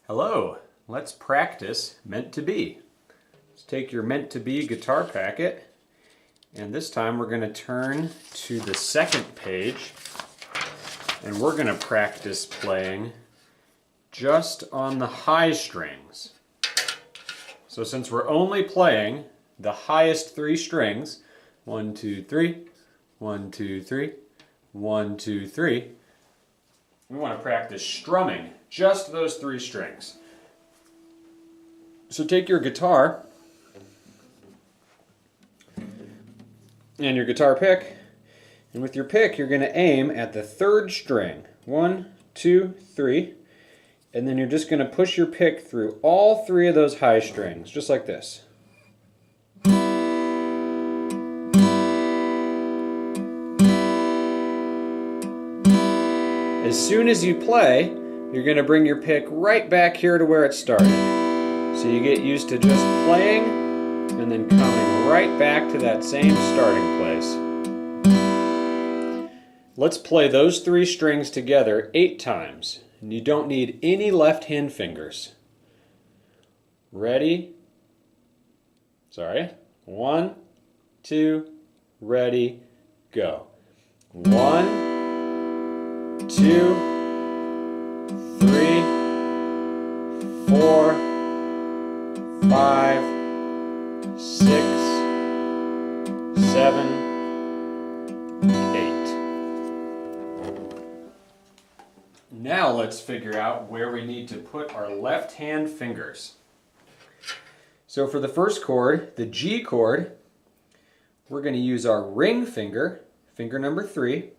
Hello, let's practice Meant to Be. Let's take your Meant to Be guitar packet, and this time we're going to turn to the second page, and we're going to practice playing just on the high strings. So since we're only playing the highest three strings, 1, 2, 3, 1, 2, 3, 1, 2, 3, we want to practice strumming just those three strings. So take your guitar and your guitar pick, and with your pick you're going to aim at the third string. 1, 2, 3, and then you're just going to push your pick through all three of those high strings, just like this. As soon as you play, you're going to bring your pick right back here to where it started. So you get used to just playing and then coming right back to that same starting place. Let's play those three strings together 8 times. And you don't need any left hand fingers. Ready? 1, 2, ready, go. 1, 2, 3, 4, 5, 6, 7, 8. Now let's figure out where we need to put our left hand fingers. So for the first chord, the G chord, we're going to use our ring finger, finger number 3.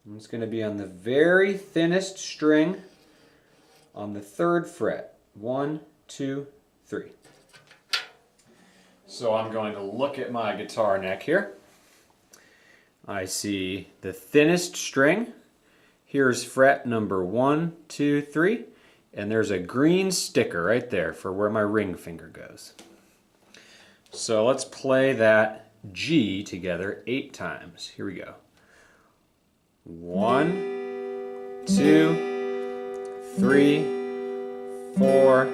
And it's going to be on the very thinnest string on the 3rd fret. 1, 2, 3. So I'm going to look at my guitar neck here. I see the thinnest string. Here's fret number 1, 2, 3. And there's a green sticker right there for where my ring finger goes. So let's play that G together 8 times. Here we go. 1, 2, 3, 4,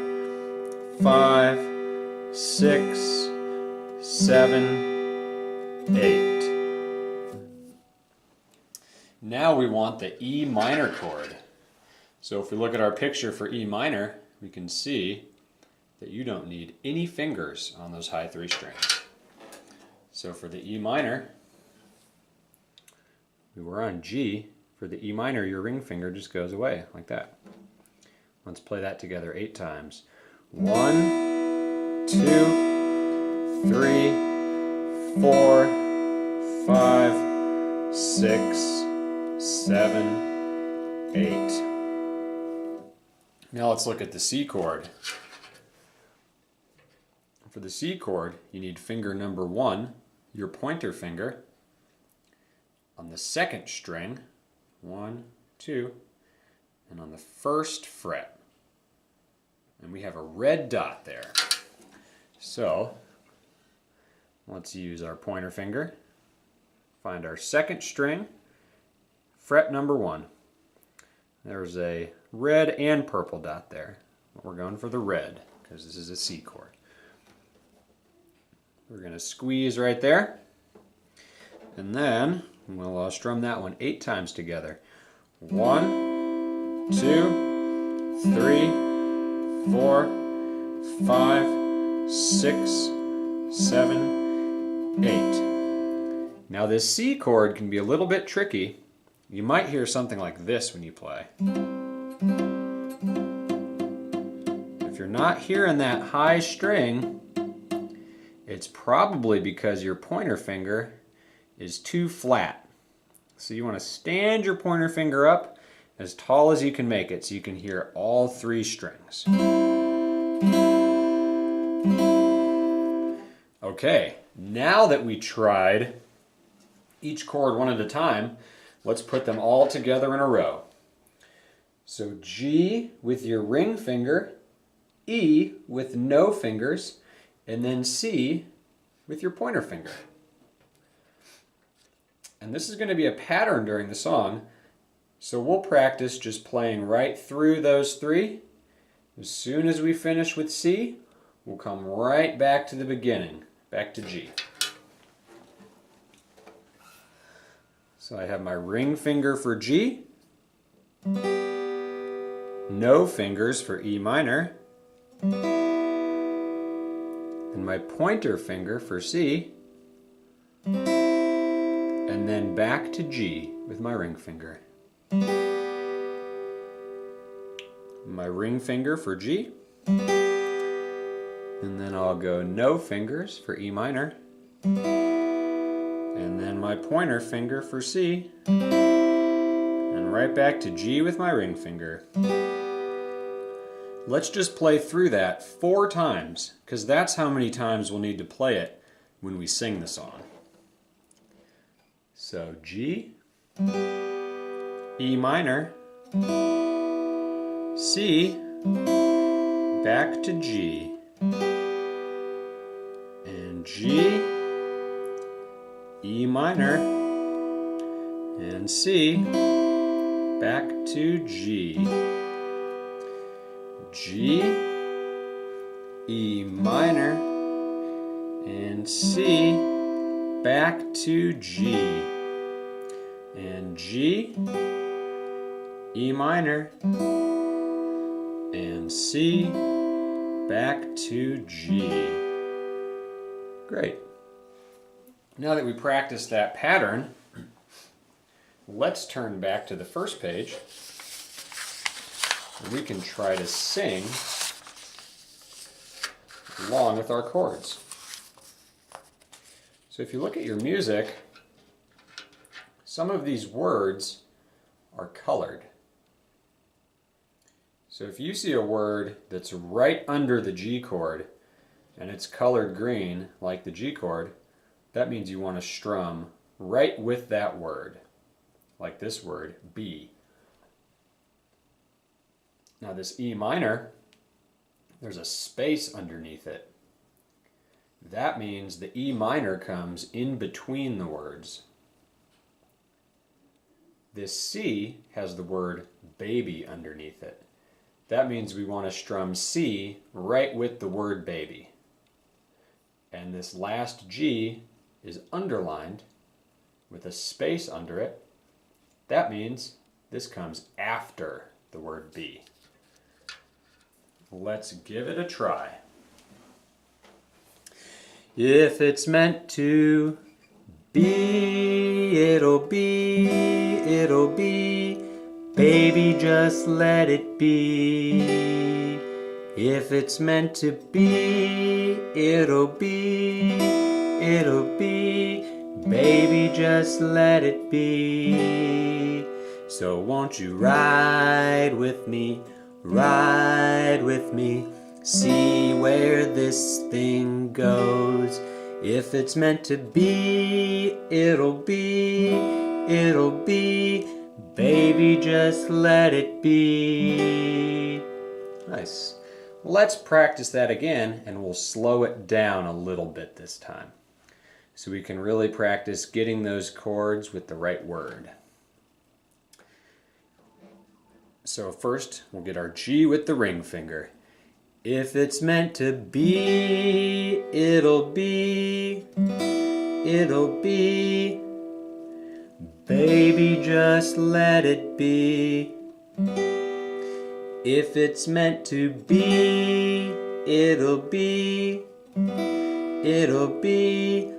5, 6, 7, 8. Now we want the E minor chord. So if we look at our picture for E minor, we can see that you don't need any fingers on those high 3 strings. So for the E minor, we were on G. For the E minor, your ring finger just goes away like that. Let's play that together 8 times. 1, 2, 3, 4, 5, 6, 7, 8. Now let's look at the C chord. For the C chord, you need finger number 1, your pointer finger, on the 2nd string, 1, 2, and on the 1st fret. And we have a red dot there. So let's use our pointer finger, find our 2nd string, fret number 1. There's a red and purple dot there. We're going for the red because this is a C chord. We're going to squeeze right there, and then we'll strum that one 8 times together. 1, 2, 3, 4, 5, 6, 7, 8. Now this C chord can be a little bit tricky. You might hear something like this when you play. If you're not hearing that high string, it's probably because your pointer finger is too flat. So you want to stand your pointer finger up as tall as you can make it so you can hear all 3 strings. Okay, now that we tried each chord one at a time, let's put them all together in a row. So G with your ring finger, E with no fingers, and then C with your pointer finger. And this is going to be a pattern during the song, so we'll practice just playing right through those 3 As soon as we finish with C, we'll come right back to the beginning, back to G. So I have my ring finger for G, no fingers for E minor, and my pointer finger for C, and then back to G with my ring finger. My ring finger for G, and then I'll go no fingers for E minor, and then my pointer finger for C, and right back to G with my ring finger. Let's just play through that 4 times, because that's how many times we'll need to play it when we sing the song. So G, E minor, C, back to G, and G, E minor, and C, back to G, G, E minor, and C, back to G, and G, E minor, and C, back to G. Great. Now that we practiced that pattern, let's turn back to the first page and we can try to sing along with our chords. So if you look at your music, some of these words are colored. So if you see a word that's right under the G chord and it's colored green like the G chord, that means you want to strum right with that word, like this word, B. Now this E minor, there's a space underneath it. That means the E minor comes in between the words. This C has the word baby underneath it. That means we want to strum C right with the word baby. And this last G is underlined with a space under it. That means this comes after the word B. Let's give it a try. If it's meant to be, it'll be, it'll be. Baby, just let it be. If it's meant to be, it'll be, it'll be. Baby, just let it be. So won't you ride with me, see where this thing goes. If it's meant to be, it'll be, it'll be. Baby, just let it be. Nice. Let's practice that again, and we'll slow it down a little bit this time, so we can really practice getting those chords with the right word. So first, we'll get our G with the ring finger. If it's meant to be, it'll be, it'll be. Baby, just let it be. If it's meant to be, it'll be, it'll be.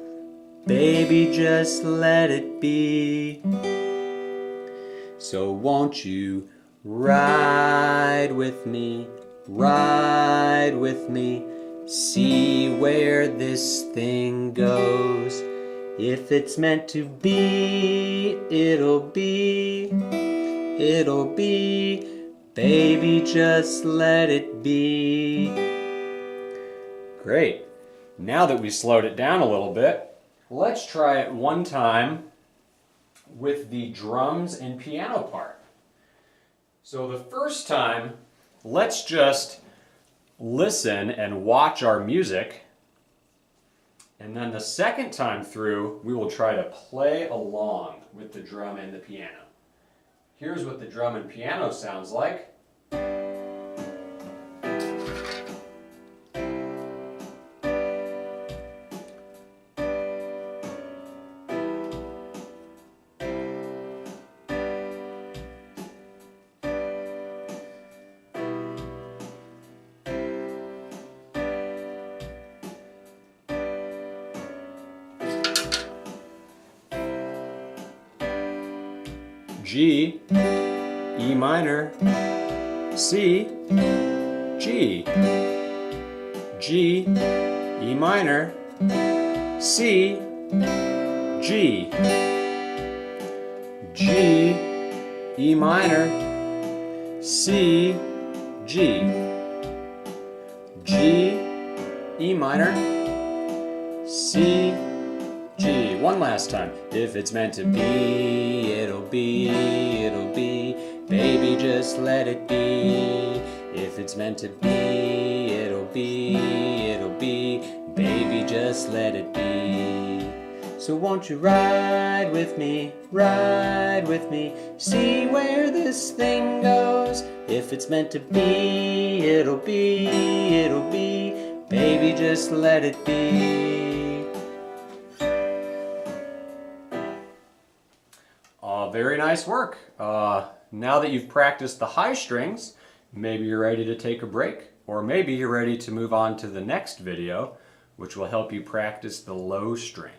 Baby, just let it be. So won't you ride with me, see where this thing goes. If it's meant to be, it'll be, it'll be. Baby, just let it be. Great. Now that we slowed it down a little bit, let's try it one time with the drums and piano part. So the first time, let's just listen and watch our music. And then the second time through, we will try to play along with the drum and the piano. Here's what the drum and piano sounds like. G, E minor, C, G, G, E minor, C, G, G, E minor, C, G, G, E minor, C, G. One last time. If it's meant to be, it'll be, it'll be. Baby, just let it be. If it's meant to be, it'll be, it'll be. Baby, just let it be. So won't you ride with me, see where this thing goes. If it's meant to be, it'll be, it'll be. Baby, just let it be. Very nice work. Now that you've practiced the high strings, maybe you're ready to take a break, or maybe you're ready to move on to the next video, which will help you practice the low strings.